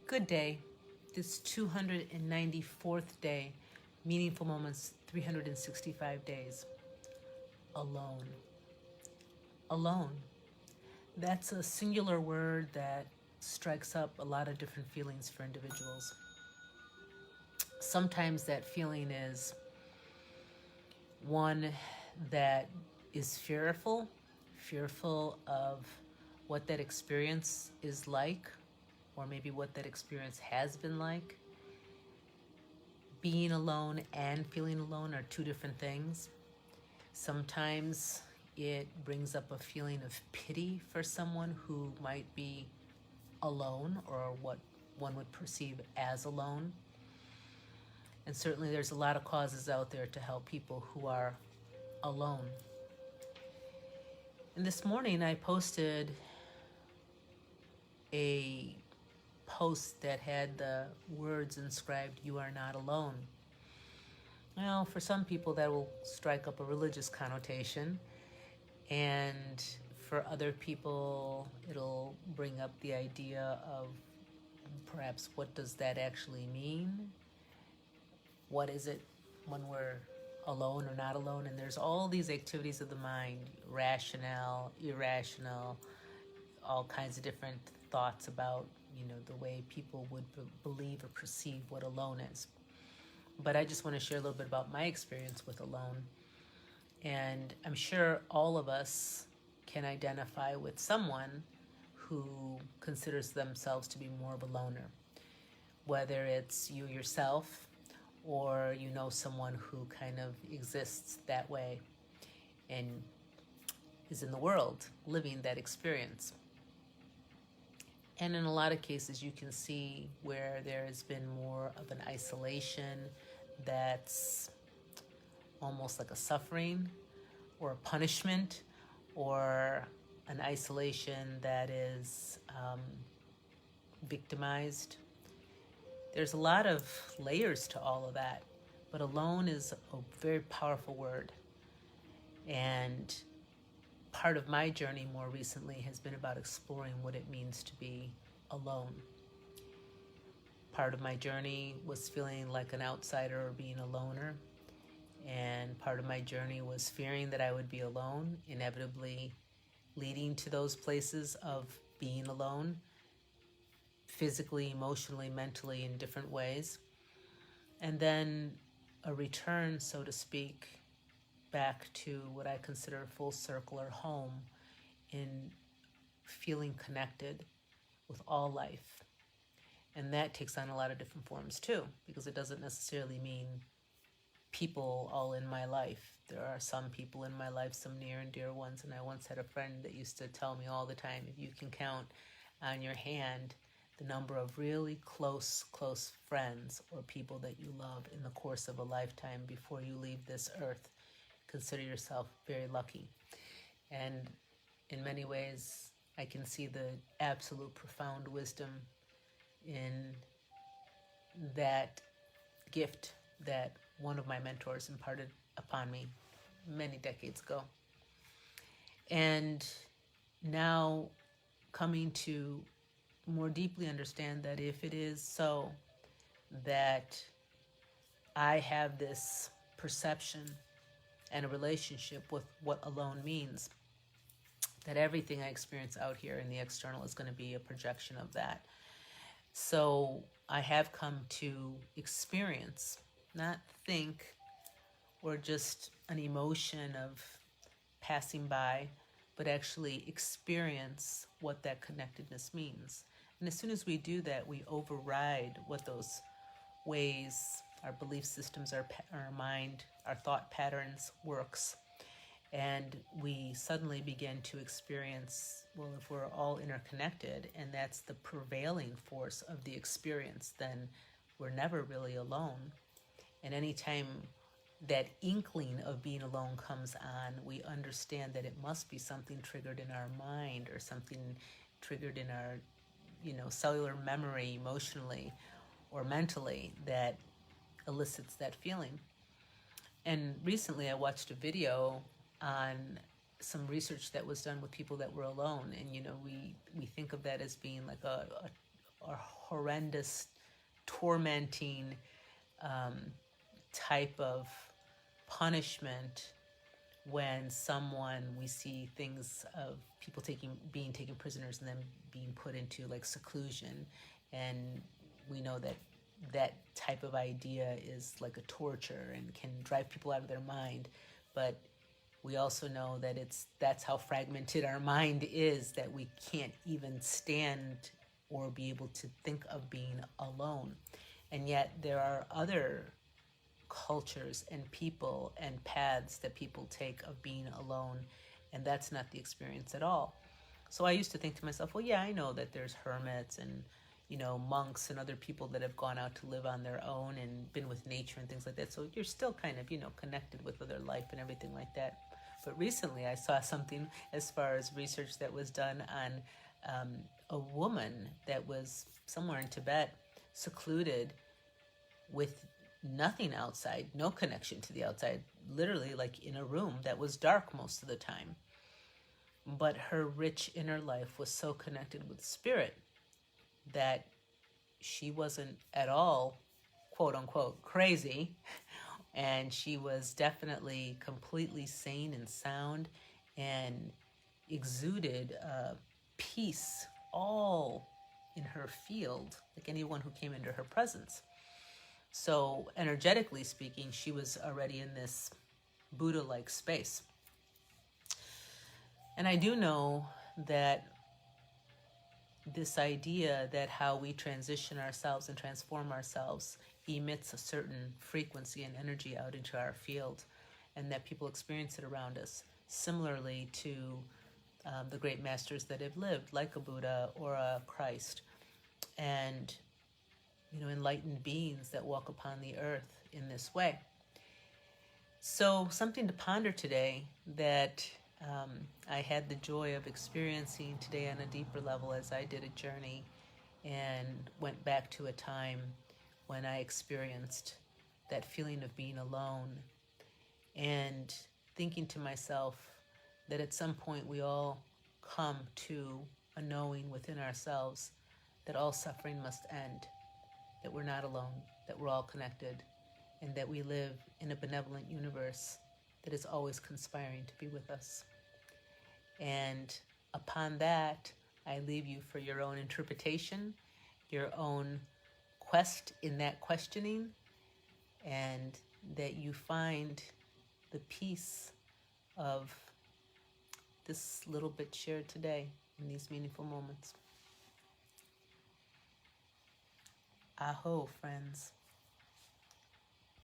Good day. This 294th day, meaningful moments, 365 days. Alone. Alone. That's a singular word that strikes up a lot of different feelings for individuals. Sometimes that feeling is one that is fearful of what that experience is like, or maybe what that experience has been like. Being alone and feeling alone are two different things. Sometimes it brings up a feeling of pity for someone who might be alone, or what one would perceive as alone. And certainly there's a lot of causes out there to help people who are alone. And this morning I posted a post that had the words inscribed, "You are not alone." Well, for some people that will strike up a religious connotation, and for other people it'll bring up the idea of perhaps what does that actually mean? What is it when we're alone or not alone? And there's all these activities of the mind, rationale, irrational, all kinds of different thoughts about, the way people would believe or perceive what alone is. But I just want to share a little bit about my experience with alone. And I'm sure all of us can identify with someone who considers themselves to be more of a loner. Whether it's you yourself, or someone who kind of exists that way and is in the world living that experience. And in a lot of cases you can see where there has been more of an isolation that's almost like a suffering or a punishment, or an isolation that is victimized. There's a lot of layers to all of that, but alone is a very powerful word. And part of my journey more recently has been about exploring what it means to be alone. Part of my journey was feeling like an outsider or being a loner. And part of my journey was fearing that I would be alone, inevitably leading to those places of being alone, physically, emotionally, mentally, in different ways. And then a return, so to speak, back to what I consider full circle or home, in feeling connected with all life. And that takes on a lot of different forms too, because it doesn't necessarily mean people all in my life. There are some people in my life, some near and dear ones, and I once had a friend that used to tell me all the time, if you can count on your hand the number of really close friends or people that you love in the course of a lifetime before you leave this earth, consider yourself very lucky. And in many ways, I can see the absolute profound wisdom in that gift that one of my mentors imparted upon me many decades ago. And now coming to more deeply understand that if it is so that I have this perception and a relationship with what alone means, that everything I experience out here in the external is going to be a projection of that. So I have come to experience, not think or just an emotion of passing by, but actually experience what that connectedness means. And as soon as we do that, we override what those ways, our belief systems, our mind, our thought patterns works. And we suddenly begin to experience, well, if we're all interconnected and that's the prevailing force of the experience, then we're never really alone. And anytime that inkling of being alone comes on, we understand that it must be something triggered in our mind, or something triggered in our, cellular memory, emotionally or mentally, that elicits that feeling. And recently I watched a video on some research that was done with people that were alone. And, we think of that as being like a or horrendous, tormenting type of punishment when we see things of people being taken prisoners and then being put into like seclusion, and we know that type of idea is like a torture and can drive people out of their mind. But we also know that that's how fragmented our mind is, that we can't even stand or be able to think of being alone. And yet there are other cultures and people and paths that people take of being alone, and that's not the experience at all. So I used to think to myself, well, yeah, I know that there's hermits and monks and other people that have gone out to live on their own and been with nature and things like that. So you're still kind of, connected with other life and everything like that. But recently I saw something as far as research that was done on a woman that was somewhere in Tibet, secluded with nothing outside, no connection to the outside, literally like in a room that was dark most of the time. But her rich inner life was so connected with spirit that she wasn't at all, quote unquote, crazy. And she was definitely completely sane and sound and exuded peace all in her field, like anyone who came into her presence. So energetically speaking, she was already in this Buddha-like space. And I do know that this idea that how we transition ourselves and transform ourselves emits a certain frequency and energy out into our field, and that people experience it around us, similarly to the great masters that have lived, like a Buddha or a Christ, and enlightened beings that walk upon the earth in this way. So something to ponder today that I had the joy of experiencing today on a deeper level as I did a journey and went back to a time when I experienced that feeling of being alone, and thinking to myself that at some point we all come to a knowing within ourselves that all suffering must end, that we're not alone, that we're all connected, and that we live in a benevolent universe that is always conspiring to be with us. And upon that, I leave you for your own interpretation, your own quest in that questioning, and that you find the peace of this little bit shared today in these meaningful moments. Aho, friends.